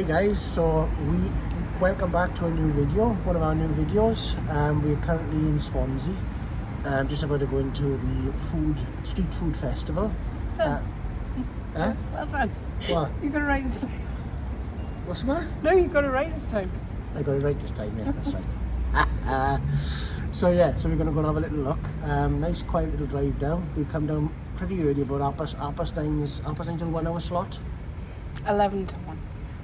guys, so welcome back to a new video, one of our new videos. We're currently in Swansea, just about to go into the street food festival. Done. Well done. What? You got it right this time. What's the matter? No, you got it right this time. I got it right this time, yeah, that's right. So we're going to go and have a little look. Nice quiet little drive down. We've come down pretty early, about Tapas 9 till 1 hour slot. 11 to 1.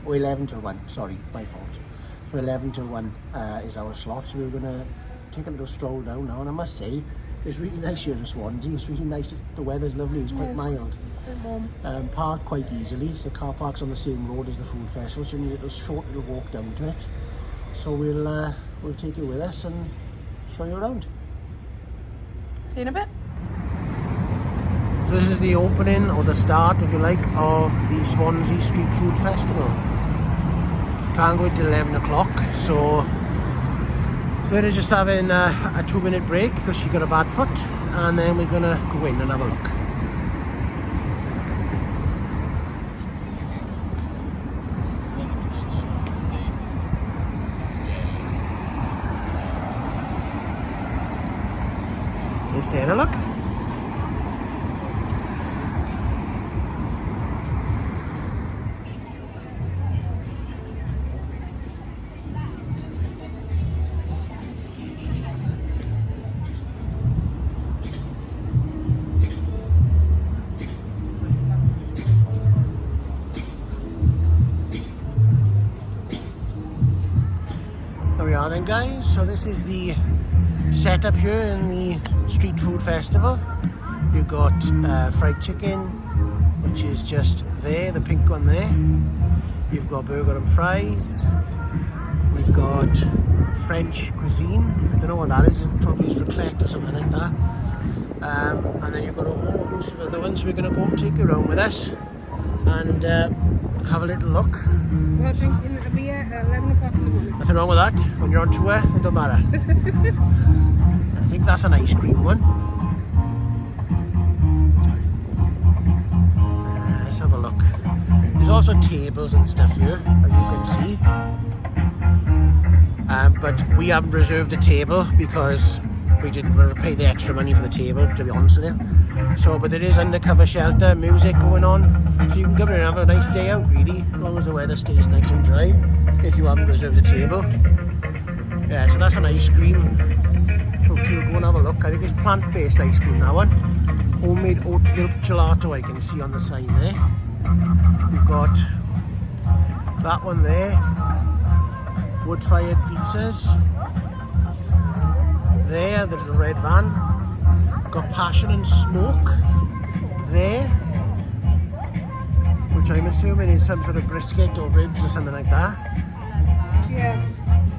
Oh, 11 till 1, sorry, my fault. So 11 till 1 is our slot, so we're going to take a little stroll down now, and I must say, it's really nice here in Swansea. It's really nice, the weather's lovely, it's quite mild. Park quite easily, so the car park's on the same road as the food festival, so you need a short little walk down to it. So we'll take you with us and show you around. See you in a bit. So this is the opening, or the start if you like, of the Swansea Street Food Festival. Can't go until 11 o'clock, so they're just having a 2-minute break because she got a bad foot, and then we're going to go in and have a look. You see a look? There we are then, guys. So this is the setup here in the street food festival. You've got fried chicken, which is just there, the pink one there. You've got burger and fries. We've got French cuisine. I don't know what that is. It probably is raclette or something like that. And then you've got a whole host of other ones. We're going to go take you around with us and have a little look. We're drinking a beer at 11 o'clock in the morning. Nothing wrong with that. When you're on tour, it don't matter. I think that's an ice cream one. Let's have a look. There's also tables and stuff here, as you can see. But we haven't reserved a table because we didn't want to pay the extra money for the table, to be honest with you. So, but there is undercover shelter, music going on, so you can come in and have a nice day out, really, as long as the weather stays nice and dry, if you haven't reserved a table. Yeah, so that's an ice cream. Go and have a look. I think it's plant-based ice cream, that one. Homemade oat milk gelato, I can see on the sign there. We've got that one there. Wood-fired pizzas. There, the little red van. Got passion and smoke there, which I'm assuming is some sort of brisket or ribs or something like that. Yeah.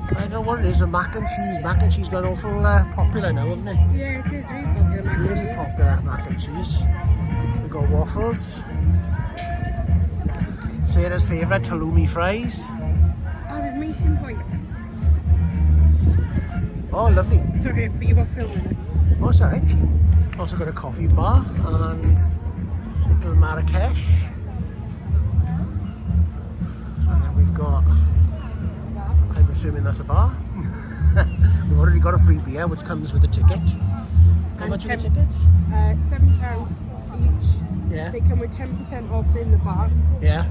I don't know what it is, the mac and cheese. Mac and cheese got awful popular now, hasn't it? Yeah, it is really popular, mac and Really cheese. popular mac and cheese. We've got waffles. Sarah's favourite, halloumi fries. Oh, there's meeting point. Oh, lovely. Sorry, but you were filming it. Oh, sorry. Also got a coffee bar and little Marrakesh. And then we've got, I'm assuming that's a bar. We've already got a free beer which comes with a ticket. How much are the tickets? £7 each. Yeah. They come with 10% off in the bar. Yeah.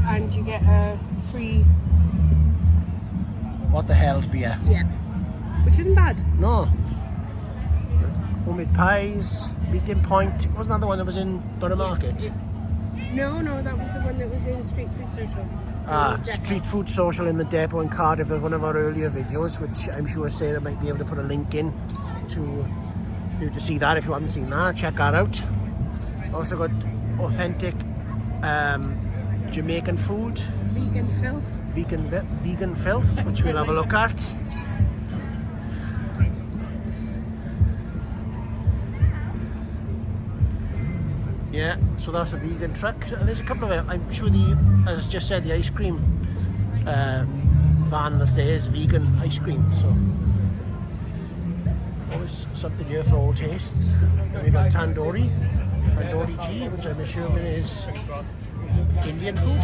And you get a free... What the hell's beer? Yeah. Which isn't bad. No. Homemade pies, meeting point. Wasn't that the one that was in Borough Market? No, that was the one that was in Street Food Social. Street Food Social in the depot in Cardiff is one of our earlier videos, which I'm sure Sarah might be able to put a link in to for you to see that if you haven't seen that. Check that out. Also got authentic Jamaican food. Vegan filth. Vegan filth, which we'll have a look at. Yeah, so that's a vegan truck. There's a couple of, I'm sure as I just said, the ice cream van that's there is vegan ice cream, so always something here for all tastes. Then we got tandoori G, which I'm assuming is Indian food.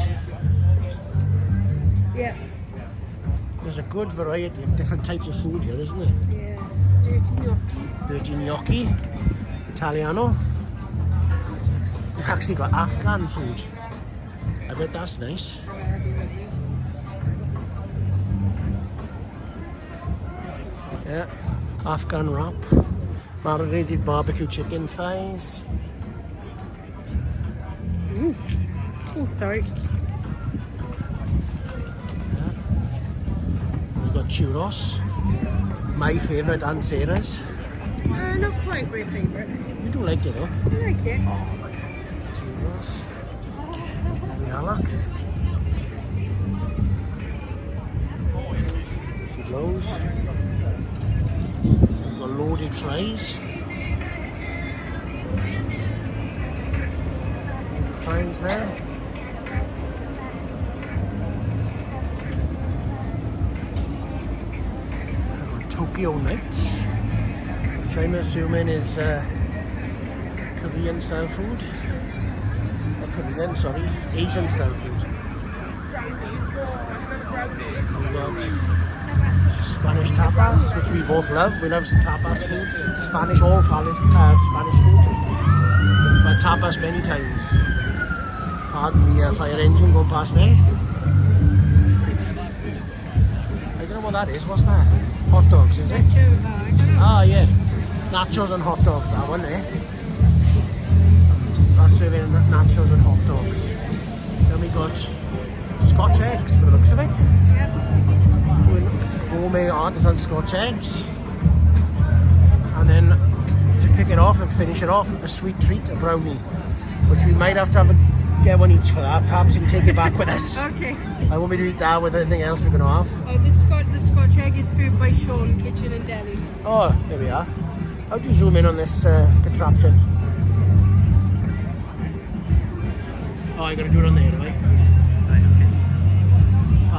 there's a good variety of different types of food here, isn't there? Yeah. Dirty gnocchi. Dirty gnocchi, Italiano. We've actually got Afghan food. I bet that's nice. Yeah, Afghan wrap, marinated barbecue chicken thighs. Oh, sorry. Yeah. We've got churros, my favourite, and Sarah's. Not quite my favourite. You do like it though. I like it. Churros. There we are, look. She blows. We've got loaded fries. Fries there. We've got Tokyo Nights, which I'm assuming is Korean style food. Korean, sorry, Asian style food. We got Spanish tapas, which we both love. We love tapas food. Spanish, all Spanish food. We've had tapas many times. Pardon the fire engine going past there. I don't know what that is. What's that? Hot dogs, is it? Ah, yeah. Nachos and hot dogs. That one there. Serving nachos and hot dogs. Then we got Scotch eggs, by the looks of it. Yep. Gourmet artisan Scotch eggs. And then to pick it off and finish it off, a sweet treat, a brownie, which we might have to get one each for that. Perhaps you can take it back with us. Okay. I want me to eat that with anything else we're going to have. Oh, the Scotch egg is food by Sean, Kitchen and Deli. Oh, there we are. How do you zoom in on this contraption? Oh, I gotta do it on there, do I? Right, okay.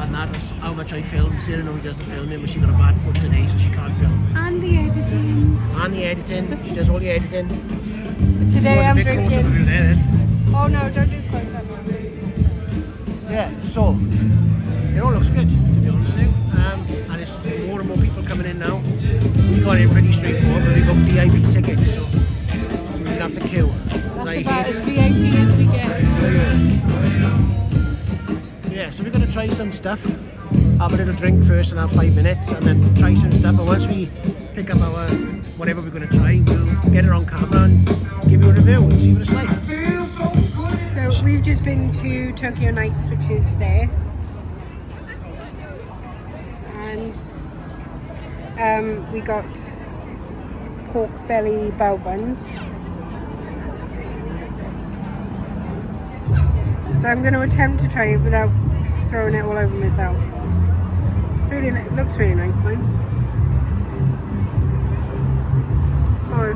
And that's how much I film. Sarah knows she doesn't film it, but she got a bad foot today, so she can't film. And the editing. And the editing. She does all the editing. Today I'm drinking. Close-up of you there, then. Oh no, don't do close up. Yeah, so it all looks good, to be honest now. And it's more and more people coming in now. We got in pretty straightforward, but we got VIP tickets, so we didn't have to queue. That's about as VIP as we get. Yeah, so we're going to try some stuff, have a little drink first and have 5 minutes, and then try some stuff. And once we pick up our whatever we're going to try, we'll get it on camera and give you a review and see what it's like. So we've just been to Tokyo Nights, which is there, and we got pork belly bao buns. So I'm going to attempt to try it without throwing it all over myself. It looks really nice, man. Oh.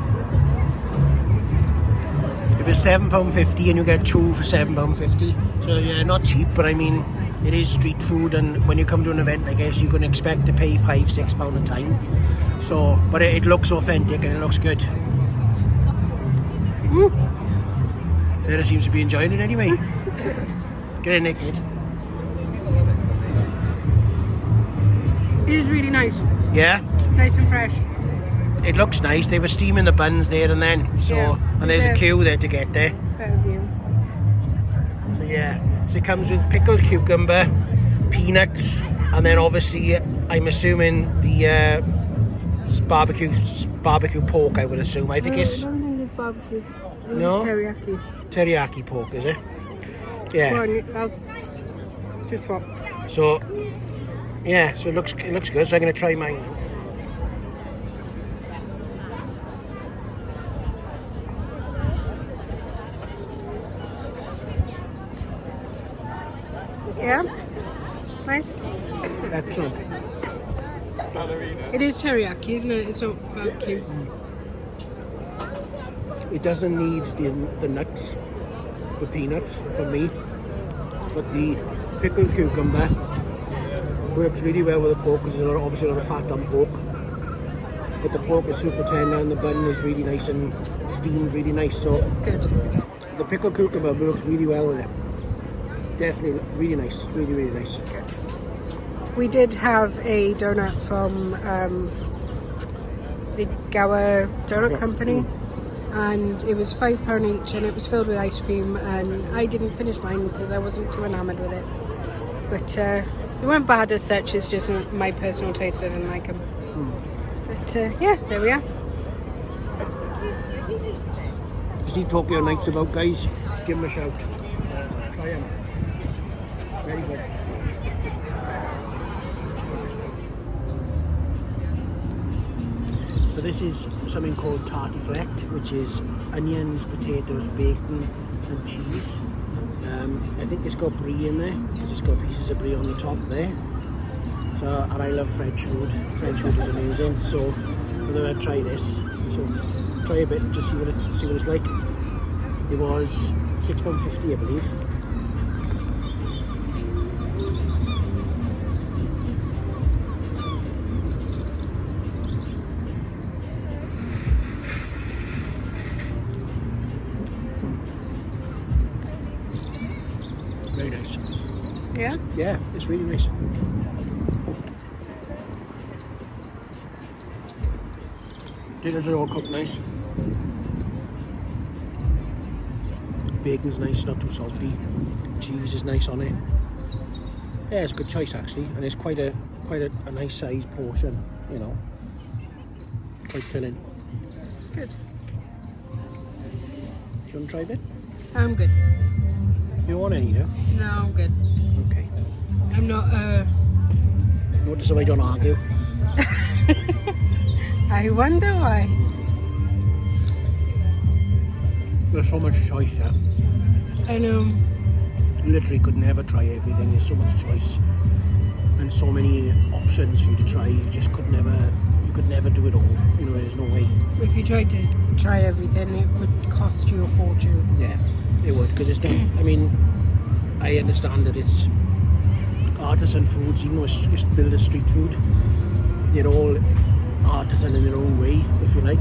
It was £7.50 and you get 2 for £7.50. So yeah, not cheap, but I mean, it is street food, and when you come to an event, I guess you can expect to pay £5-6 a time. So, but it looks authentic and it looks good. Sarah seems to be enjoying it anyway. Get in there, kid. It is really nice. Yeah? Nice and fresh. It looks nice. They were steaming the buns there and then. So, yeah, and there's a queue there to get there. Better view. So yeah. So it comes with pickled cucumber, peanuts, and then obviously I'm assuming the barbecue pork, I would assume. I think it's... I don't think it's barbecue. No? It's teriyaki. Teriyaki pork, is it? Yeah. Let's just swap. So, yeah, so it looks good. So I'm going to try mine. Yeah? Nice. Excellent. It is teriyaki, isn't it? It's not barbecue. It doesn't need the nuts, the peanuts for me, but the pickled cucumber works really well with the pork because there's obviously a lot of fat on pork. But the pork is super tender and the bun is really nice and steamed really nice. So Good. the pickled cucumber works really well with it. Definitely really nice, really nice. We did have a donut from the Gower Donut Company, and it was £5 each, and it was filled with ice cream, and I didn't finish mine because I wasn't too enamoured with it. But they weren't bad as such, it's just my personal taste, I didn't like them. But yeah, there we are. If you see Tokyo Nights about, guys, give them a shout. Try them. Very good. So this is something called tartiflette, which is onions, potatoes, bacon and cheese. I think it's got brie in there, because it's got pieces of brie on the top there. So, and I love French food. French food is amazing. So I'm going to try this. So try a bit, just see what it's like. It was £6.50, I believe. Very nice. Yeah? Yeah, it's really nice. Potatoes are all cooked nice. Bacon's nice, not too salty. Cheese is nice on it. Yeah, it's a good choice actually, and it's quite a nice size portion, you know. Quite filling. Good. Do you want to try a bit? I'm good. You want any, no? No, I'm good. Okay. I'm not Notice how I don't argue. I wonder why. There's so much choice, yeah. I know. You literally could never try everything. There's so much choice and so many options for you to try. You could never do it all. You know, there's no way. If you tried to try everything, it would cost you a fortune. Yeah, it would, because it's not. I mean, I understand that it's artisan foods, even though it's built as street food. They're all artisan in their own way, if you like.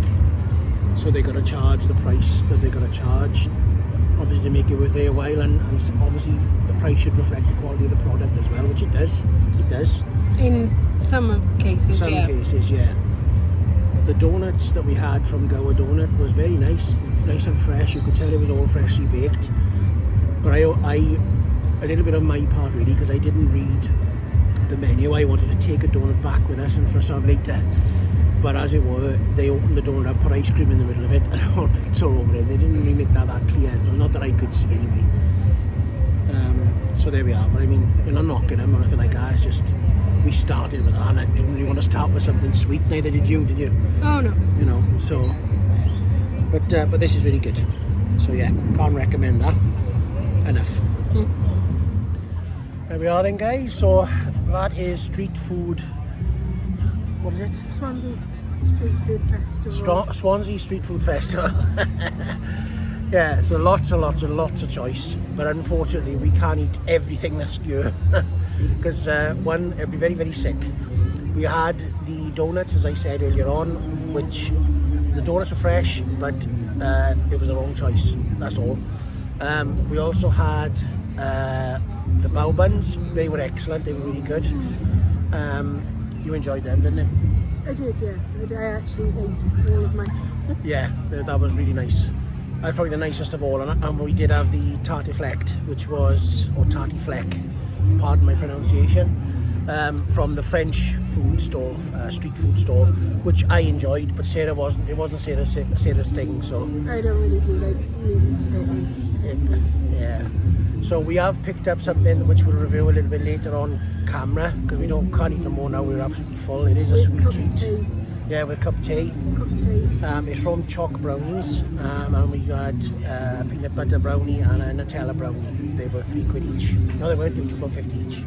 So they got to charge the price that they got to charge, obviously, to make it worth their while, and obviously the price should reflect the quality of the product as well, which it does. It does. In some cases, Some cases, yeah. The donuts that we had from Gower Donut was very nice and fresh. You could tell it was all freshly baked. But I a little bit on my part really, because I didn't read the menu. I wanted to take a donut back with us and for some later. But as it were, they opened the donut up, put ice cream in the middle of it, and all bits all over it. They didn't really make that clear. Well, not that I could see anyway. So there we are. But I mean, you're not knocking them or anything like that. It's just, we started with that, and I didn't really want to start with something sweet. Neither did you, did you? Oh no. You know, so. But this is really good. So yeah, can't recommend that enough. There we are then, guys. So that is street food. What is it? Swansea Street Food Festival. Swansea Street Food Festival. Yeah, so lots of choice. But unfortunately, we can't eat everything this year. Because one, it'd be very, very sick. We had the donuts, as I said earlier on, which the donuts were fresh, but it was the wrong choice. That's all. We also had the bao buns. They were excellent. They were really good. You enjoyed them, didn't you? I did, yeah. I actually ate all of mine. Yeah, that was really nice. Probably the nicest of all. And we did have the tartiflette, which was, or tartiflette, pardon my pronunciation, from the French food stall, street food stall, which I enjoyed, but Sarah wasn't. It wasn't Sarah's thing, so. I don't really do like meat and potatoes. Yeah. So we have picked up something which we'll review a little bit later on camera, because we can't eat no more now. We're absolutely full. It is a sweet treat. Tea. Yeah, with cup tea. It's from Choc Brownies, and we got peanut butter brownie and a Nutella brownie. They were £3 each. No, they weren't. They were £2.50 each.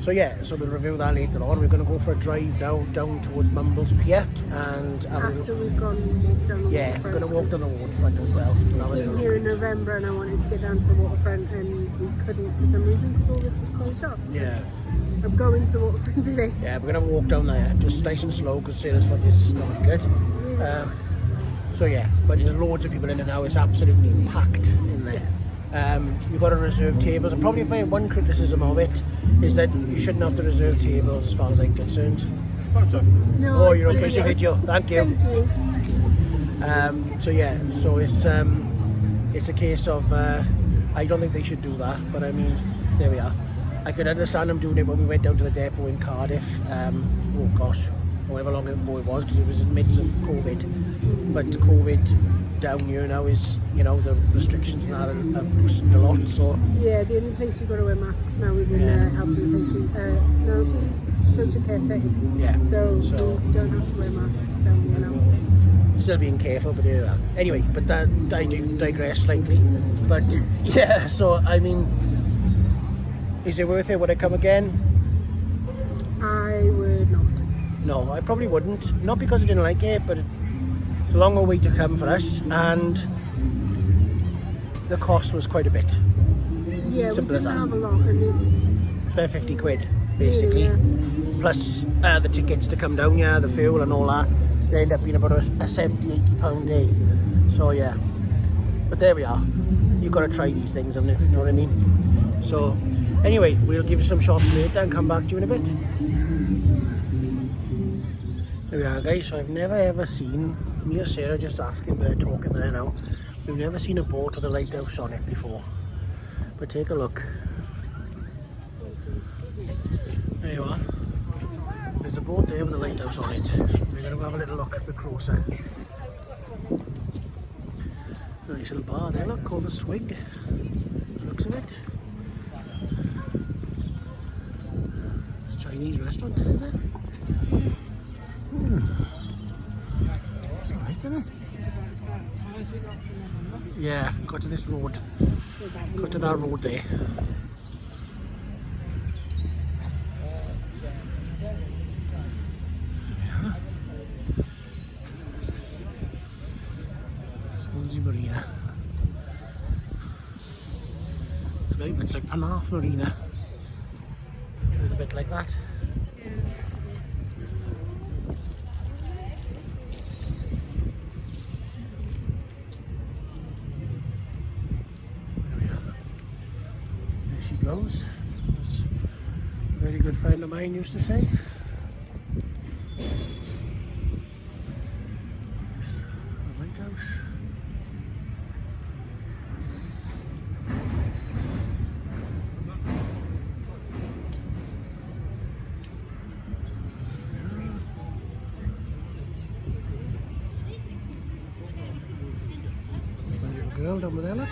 So yeah, so we'll review that later on. We're going to go for a drive now down towards Mumbles Pier, and after we've gone and walked down the waterfront. we're going to walk down the waterfront as well. We came here in November, and I wanted to get down to the waterfront, and we couldn't for some reason because all this was closed off. So yeah. I'm going to the waterfront today. Yeah, we're going to walk down there, just nice and slow, because Sarah's foot is not good. So yeah, but there's loads of people in there now. It's absolutely packed in there. You've got to reserve tables. And probably my one criticism of it is that you shouldn't have to reserve tables as far as I'm concerned. No, Oh, you're okay to video. Thank you. Thank you. So yeah, so it's a case of I don't think they should do that, but I mean, there we are. I could understand them doing it when we went down to the depot in Cardiff. Oh gosh, however long ago it was, because it was in the midst of COVID. But COVID down here now is, you know, the restrictions now have loosened a lot. So Yeah, the only place you've got to wear masks now is in health and safety. No, social care setting. yeah, So you don't have to wear masks down here now. still being careful, but yeah. Anyway, but that I do digress slightly. But yeah, so I mean, is it worth it? Would I come again? I would not. No, I probably wouldn't. Not because I didn't like it, but it's a longer way to come for us, and the cost was quite a bit. Yeah, Simple we as didn't that. have a lot. And Spent 50 quid, basically. Yeah. Plus the tickets to come down here, the fuel and all that. They end up being about a 70, 80 pound day. So yeah, but there we are. You've got to try these things, haven't you? You know what I mean? So anyway, we'll give you some shots later and come back to you in a bit. There we are, guys. So I've never ever seen, me and Sarah just asking, we're talking there now, we've never seen a boat with a lighthouse on it before. But take a look. There you are. There's a boat there with a lighthouse on it. We're going to have a little look a bit closer. Nice little bar there, look, called the Swig. Looks of it. It's a Chinese restaurant there, isn't it? It's alright, isn't it? this is about as far as we got to November. Yeah, got to this road. Got to that road there. Swansea Marina. It's very much like Penarth Marina. A little bit like that. There she goes. As a very good friend of mine used to say. There's the lighthouse. Little girl down there, look.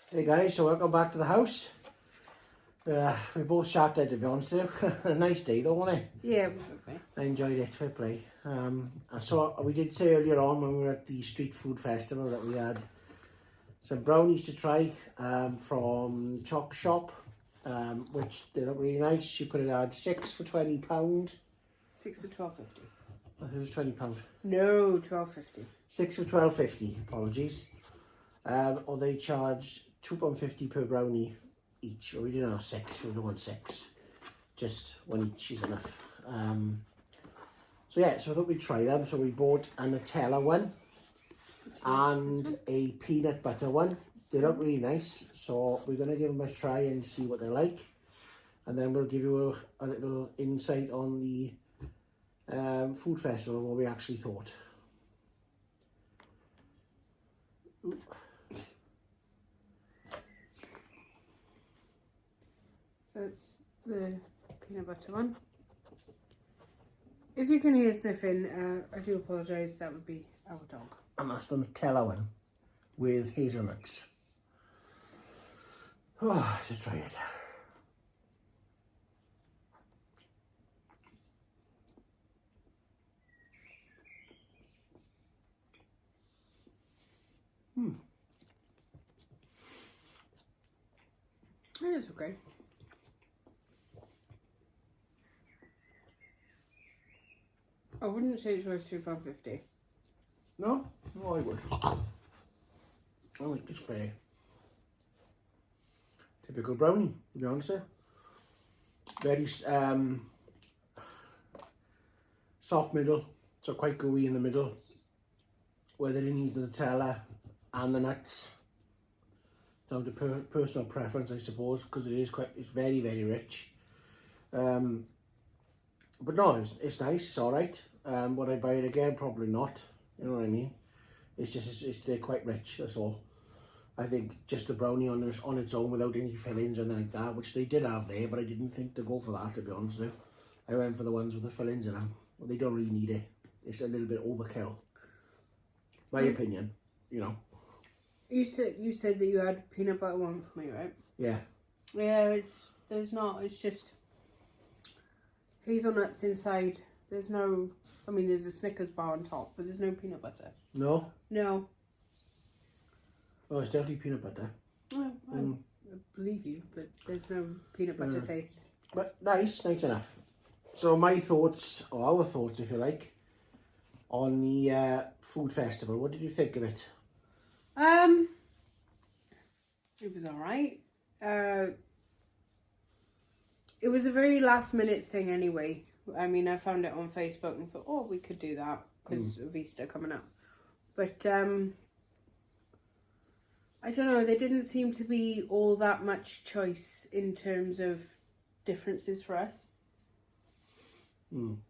Hey guys, so welcome back to the house. We both shattered, to be honest with you. A nice day though, wasn't it? Yeah, it was okay. I enjoyed it, fair play. So we did say earlier on when we were at the street food festival that we had some brownies to try from Chalk Shop, which they look really nice. You could have had 6 for £20. 6 to 12.50. I think it was £20. No, 12.50. 6 for £12.50, apologies. Or they charged £2.50 per brownie each. Or we didn't have 6, we don't want 6. Just one each is enough. So yeah, so I thought we'd try them. So we bought a Nutella one and a peanut butter one. They look really nice. So we're going to give them a try and see what they're like. And then we'll give you a little insight on the food festival, what we actually thought. Ooh. So it's the peanut butter one. If you can hear sniffing, I do apologise, that would be our dog. And that's the Nutella one with hazelnuts. Oh, I should try it. It is okay. I wouldn't say it's worth £2.50. No? No, I would. I think it's fair. Typical brownie, to be honest. Very soft middle, so quite gooey in the middle. Whether it needs the Nutella and the nuts, down to personal preference, I suppose, because it's very, very rich. But no, it's nice, it's all right. Would I buy it again? Probably not. You know what I mean? It's just they're quite rich. That's all. I think just the brownie on its own without any fillings or anything like that, which they did have there, but I didn't think to go for that, to be honest with you. I went for the ones with the fillings in them. Well, they don't really need it. It's a little bit overkill. My opinion, you know. You said that you had peanut butter one for me, right? Yeah. Yeah, it's just hazelnuts inside. There's no, I mean, there's a Snickers bar on top, but there's no peanut butter. No? No. Oh, it's definitely peanut butter. Well, I believe you, but there's no peanut butter taste. But nice enough. So my thoughts, or our thoughts if you like, on the food festival. What did you think of it? It was alright. It was a very last minute thing anyway. I mean, I found it on Facebook and thought, oh, we could do that because of Easter coming up. But I don't know, there didn't seem to be all that much choice in terms of differences for us. And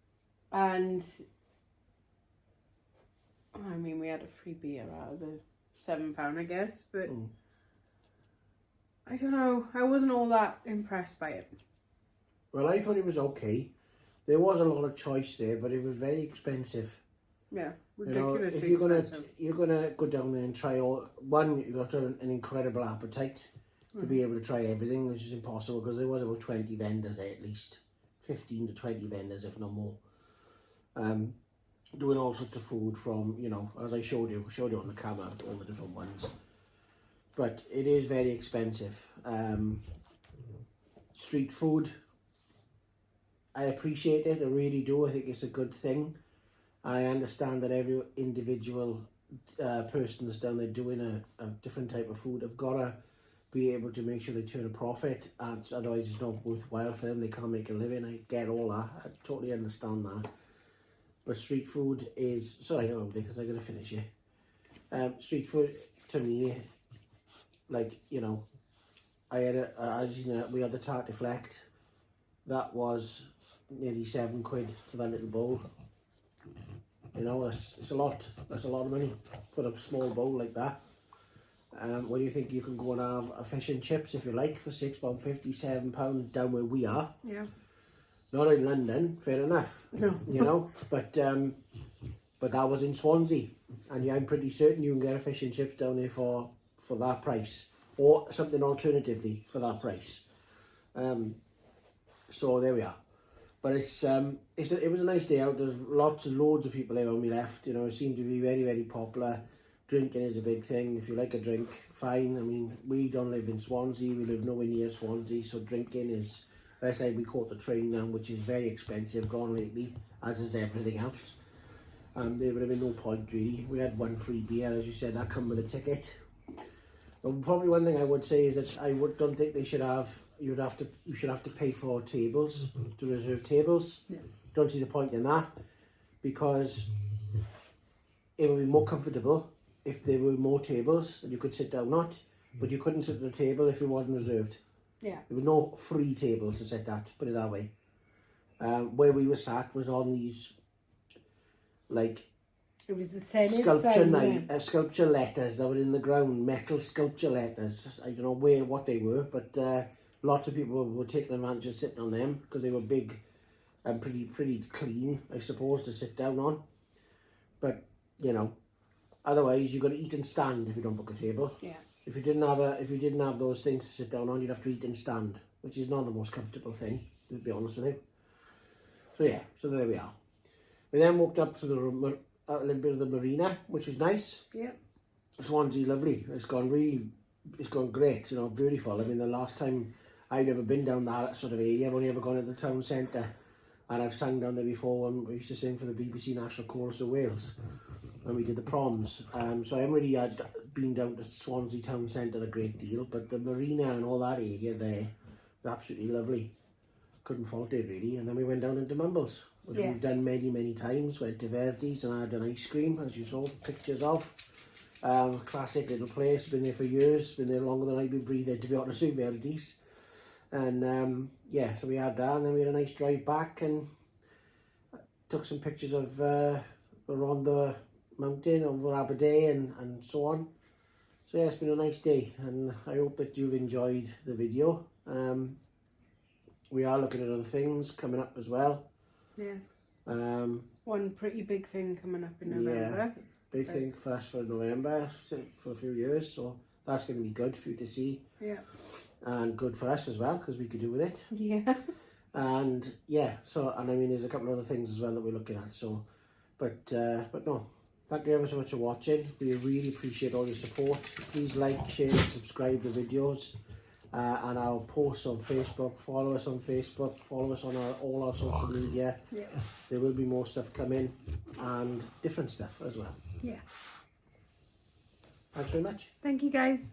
I mean, we had a free beer out of the £7, I guess, but I don't know, I wasn't all that impressed by it. Well, I thought it was okay. There was a lot of choice there, but it was very expensive. Yeah, You ridiculously know, if expensive. you're gonna go down there and try all, one, you have to have an incredible appetite to be able to try everything, which is impossible because there was about 20 vendors there at least, 15 to 20 vendors if not more, doing all sorts of food from, you know, as I showed you on the camera, all the different ones. But it is very expensive. Street food, I appreciate it, I really do. I think it's a good thing. I understand that every individual person that's down there doing a different type of food have got to be able to make sure they turn a profit, and otherwise it's not worthwhile for them. They can't make a living. I get all that. I totally understand that. But street food is... Sorry, I don't know, because I'm going to finish here. Street food, to me, like, you know, I had as you know, we had the tart deflect. That was nearly £7 for that little bowl. You know, it's a lot. That's a lot of money for a small bowl like that. What do you think? You can go and have a fish and chips if you like for £6.50, £7 down where we are. Yeah. Not in London, fair enough. No. You know, but that was in Swansea, and yeah, I'm pretty certain you can get a fish and chips down there for that price, or something alternatively for that price. So there we are. But it was a nice day out. There's loads of people there when we left. You know, it seemed to be very, very popular. Drinking is a big thing. If you like a drink, fine. I mean, we don't live in Swansea. We live nowhere near Swansea, so drinking is, let's say we caught the train down, which is very expensive, gone lately, as is everything else. There would have been no point really. We had one free beer, as you said, that come with a ticket. But probably one thing I would say is that don't think they should have. You should have to pay for tables, to reserve tables. Yeah. Don't see the point in that, because it would be more comfortable if there were more tables that you could sit down at, but you couldn't sit at a table if it wasn't reserved. Yeah. There were no free tables to sit at, put it that way. Where we were sat was on these, like, It was the Senate sculpture letters that were in the ground, metal sculpture letters. I don't know what they were, but lots of people were taking advantage of sitting on them because they were big and pretty clean, I suppose, to sit down on. But, you know, otherwise you've got to eat and stand if you don't book a table. Yeah. If you didn't have those things to sit down on, you'd have to eat and stand, which is not the most comfortable thing, to be honest with you. So yeah, so there we are. We then walked up to a little bit of the marina, which was nice. Yeah. Swansea's lovely. It's gone great, you know, beautiful. I mean, the last time I've never been down that sort of area. I've only ever gone to the town centre, and I've sung down there before when we used to sing for the BBC National Chorus of Wales when we did the proms. So I'm really been down to Swansea town centre a great deal, but the marina and all that area there was absolutely lovely. Couldn't fault it really. And then we went down into Mumbles, which we've done many times. Went to Verdi's and had an ice cream, as you saw pictures of. Classic little place, been there for years, been there longer than I've been breathing, to be honest with Verdi's. And yeah, so we had that, and then we had a nice drive back and took some pictures of around the mountain over Aberdeen and so on. So yeah, it's been a nice day, and I hope that you've enjoyed the video. We are looking at other things coming up as well. Yes. One pretty big thing coming up in November. Yeah, big thing for us for November, for a few years, so that's going to be good for you to see. Yeah. And good for us as well, because we could do with it. Yeah. And yeah, so, and I mean, there's a couple of other things as well that we're looking at, so, but no, thank you ever so much for watching. We really appreciate all your support. Please like, share and subscribe the videos, and our posts on Facebook. Follow us on Facebook, follow us on all our social media. Yeah. There will be more stuff coming, and different stuff as well. Yeah. Thanks very much. Thank you guys.